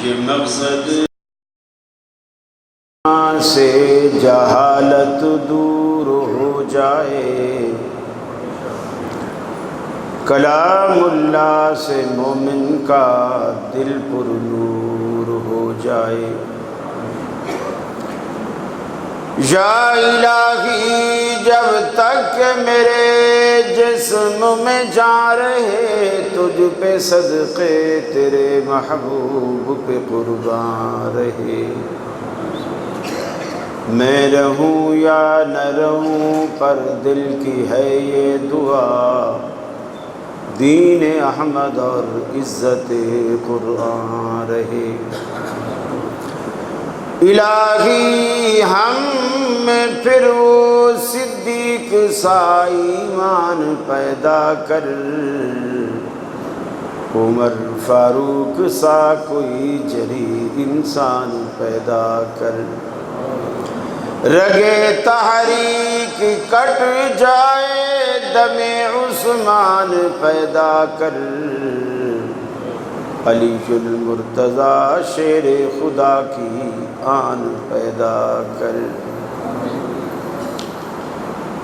کہ مقصد سے جہالت دور ہو جائے، کلام اللہ سے مومن کا دل پر نور ہو جائے۔ یا الہی جب تک میرے جسم میں جان رہے، تجھ پہ صدقے تیرے محبوب پہ قربان رہے۔ میں رہوں یا نہ رہوں پر دل کی ہے یہ دعا، دین احمد اور عزت قرآن رہے۔ الہی ہم میں پھر وہ صدیق سا ایمان پیدا کر، عمر فاروق سا کوئی جلیل انسان پیدا کر۔ رگے تحریک کٹ جائے، دم عثمان پیدا کر، علی المرتضیٰ شیر خدا کی آن پیدا کر۔